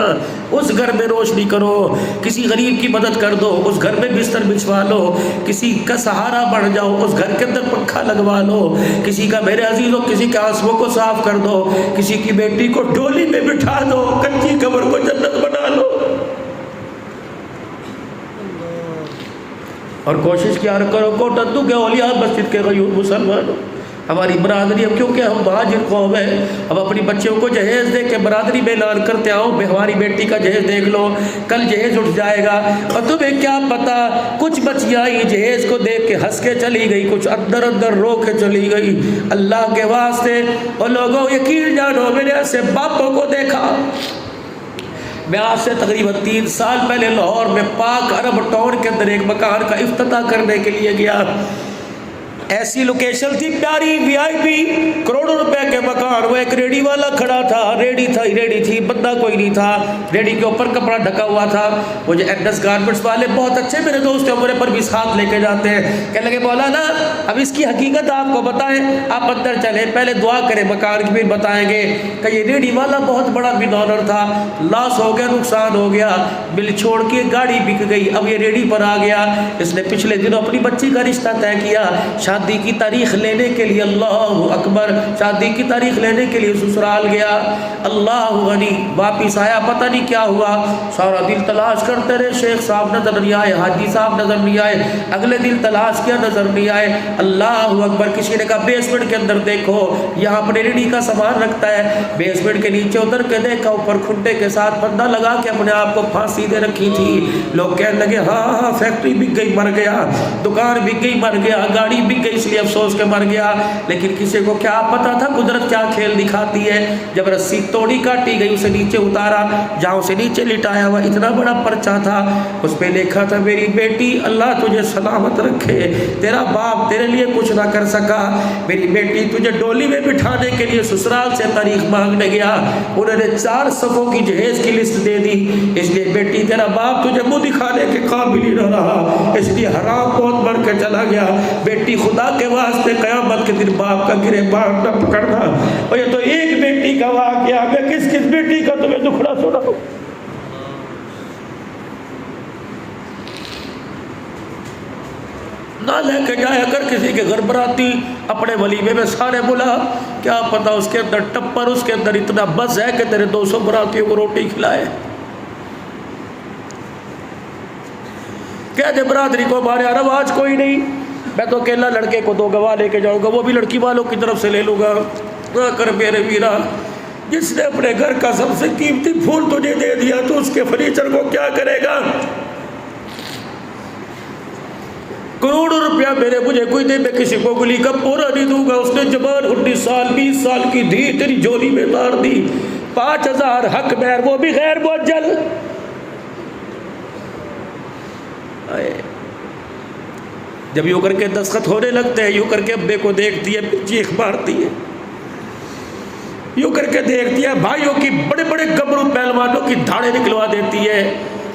اس گھر میں روشنی کرو، کسی غریب کی مدد کر دو، اس گھر میں بستر بچھوا لو، کسی کا سہارا بن جاؤ، اس گھر کے اندر پنکھا لگوا لو، کسی کا میرے عزیزوں کسی کے آنسوؤں کو صاف کر دو، کسی کی بیٹی کو ڈولی میں بٹھا دو، کچی قبر کو جنت بنا لو۔ اور کوشش کیا کرو کوٹندو کے اولیاء مسجد کے غیور مسلمانوں، ہماری برادری اب کیونکہ ہم مہاجر قوم ہیں، اب اپنی بچیوں کو جہیز دے کے برادری میں اعلان کرتے آؤ ہماری بیٹی کا جہیز دیکھ لو، کل جہیز اٹھ جائے گا، اور تمہیں کیا پتا کچھ بچیاں ہی جہیز کو دیکھ کے ہنس کے چلی گئی، کچھ اندر اندر رو کے چلی گئی۔ اللہ کے واسطے اور لوگوں یقین جانو، میں نے ایسے باپوں کو دیکھا۔ میں آج سے تقریباً 3 سال پہلے لاہور میں پاک عرب ٹاؤن کے اندر ایک مکان کا افتتاح کرنے کے لیے گیا۔ ایسی لوکیشن تھی پیاری، وی آئی پی، کروڑوں روپے کے مکان، وہ ایک ریڈی والا کھڑا تھا، ریڈی تھی، بندہ کوئی نہیں تھا، ریڈی کے اوپر کپڑا ڈھکا ہوا تھا۔ وہ جو ایڈس گارمنٹس والے بہت اچھے میرے دوست عمرے پر بھی ساتھ لے کے جاتے ہیں، کہنے لگے مولانا اب اس کی حقیقت آپ کو بتائیں، آپ اندر چلیں، پہلے دعا کریں مکان کی، پھر بتائیں گے کہ یہ ریڈی والا بہت بڑا بن آنر تھا، لاس ہو گیا، نقصان ہو گیا، بل چھوڑ کے گاڑی بک گئی، اب یہ ریڈی پر آ گیا۔ اس نے پچھلے دنوں اپنی بچی کا رشتہ طے کیا، شادی کی تاریخ لینے کے لیے، اللہ اکبر، شادی کی تاریخ لینے کے لیے سسرال گیا، اللہ غنی، واپس آیا پتہ نہیں کیا ہوا، سارا دل تلاش کرتے رہے، شیخ صاحب نظر نہیں آئے، حاجی صاحب نظر نہیں آئے، اگلے دل تلاش کیا نظر نہیں آئے، اللہ اکبر، کسی نے کہا بیسمنٹ کے اندر دیکھو، یہاں اپنے ریڑھی کا سامان رکھتا ہے، بیسمنٹ کے نیچے اتر کے دیکھا، اوپر کھنٹے کے ساتھ بندہ لگا کے اپنے آپ کو پھانسی دے رکھی تھی، لوگ کہنے لگے ہاں فیکٹری بک گئی مر گیا، دکان بک گئی مر گیا، گاڑی بک گئی اس لیے افسوس کے مر گیا، لیکن کسی کو کیا پتا تھا قدرت کیا کھیل دکھاتی ہے، جب رسی توڑی کاٹی گئی اسے نیچے اتارا، جہاں اسے نیچے لٹایا ہوا اتنا بڑا پرچہ تھا، اس پہ لکھا تھا میری بیٹی اللہ تجھے سلامت رکھے، تیرا باپ تیرے لیے کچھ نہ کر سکا، میری بیٹی تجھے ڈولی میں بٹھانے کے لیے سسرال سے تاریخ مانگنے گیا، انہوں نے 4 صفوں کی جہیز کی لسٹ دے دی، اس لیے بیٹی تیرا باپ تجھے منہ دکھانے کے قابل ہی نہ رہا، اس لیے حرام موت مر کے چلا گیا، بیٹی خدا کے واسطے قیامت کے دن باپ کا گریبان نہ پکڑنا، اور یہ تو ایک بیٹی کا واقعہ، میں کس کس بیٹی کا تمہیں دکھڑا سناؤں۔ نہ لے کے جایا کر کسی کے گھر براتی اپنے ولیمے میں سارے بلا، کیا پتا اس کے اندر ٹپر، اس کے اندر اتنا بس ہے کہ تیرے 200 براتیوں کو روٹی کھلائے، کہہ دے برادری کو ہمارے یہاں رواج کوئی نہیں، میں تو اکیلا لڑکے کو 2 گواہ لے کے جاؤں گا، وہ بھی لڑکی والوں کی طرف سے لے لوں گا، نہ کر میرے ویرا، جس نے اپنے گھر کا سب سے قیمتی پھول تجھے دے دیا تو اس کے فرنیچر کو کیا کرے گا؟ کروڑوں روپیہ میرے مجھے کوئی دے، میں کسی کو گلی کا پورا نہیں دوں گا، اس نے جوان 19 سال 20 سال کی دھی تیری جولی میں مار دی، 5000 حق مہر وہ بھی غیر معجل، جب یوں کر کے دستخط ہونے لگتے ہیں، یوں کر کے ابے کو دیکھتی ہے پھر چیخ مارتی ہے، یوں کر کے دیکھتی ہے بھائیوں کی بڑے بڑے گبرو پہلوانوں کی دھاڑیں نکلوا دیتی ہے،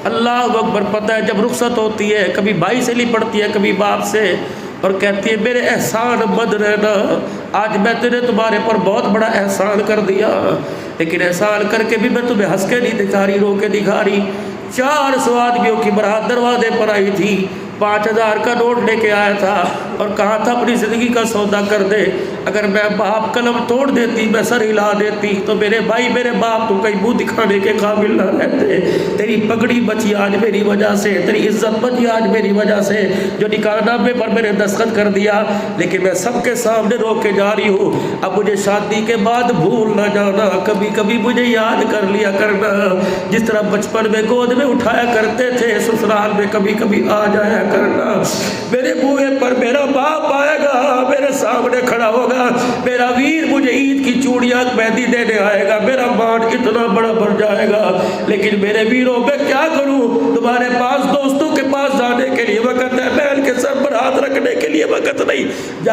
اللہ اکبر، پتہ ہے جب رخصت ہوتی ہے کبھی بھائی سے لی پڑتی ہے کبھی باپ سے، اور کہتی ہے میرے احسان مت رہنا، آج میں نے تمہارے پر بہت بڑا احسان کر دیا، لیکن احسان کر کے بھی میں تمہیں ہنس کے نہیں دکھا رہی، رو کے دکھا رہی، 400 آدمیوں کی برات دروازے پر آئی تھی، 5000 کا نوٹ لے کے آیا تھا اور کہا تھا اپنی زندگی کا سودا کر دے، اگر میں باپ قلم توڑ دیتی، میں سر ہلا دیتی تو میرے بھائی میرے باپ تو کہیں منہ دکھانے کے قابل نہ رہتے، تیری پگڑی بچی آج میری وجہ سے، تیری عزت بچی آج میری وجہ سے، جو نکاح نامے پر میں نے دستخط کر دیا، لیکن میں سب کے سامنے رو کے جا رہی ہوں، اب مجھے شادی کے بعد بھول نہ جانا، کبھی کبھی مجھے یاد کر لیا کرنا، جس طرح بچپن میں گود میں اٹھایا کرتے تھے، سسرال میں کبھی کبھی آ جایا کرنا، میرے بوئے پر میرا باپ آئے گا، میرے سامنے کھڑا ہوگا، میرا ویر مجھے عید کی چوڑیاں مہندی دینے آئے گا، میرا مان اتنا بڑا بڑھ جائے گا، لیکن میرے ویروں میں کیا کروں، تمہارے پاس دوستوں کے پاس جانے کے لیے وقت ہے، بہن کے سر پر ہاتھ رکھنے کے لیے وقت نہیں،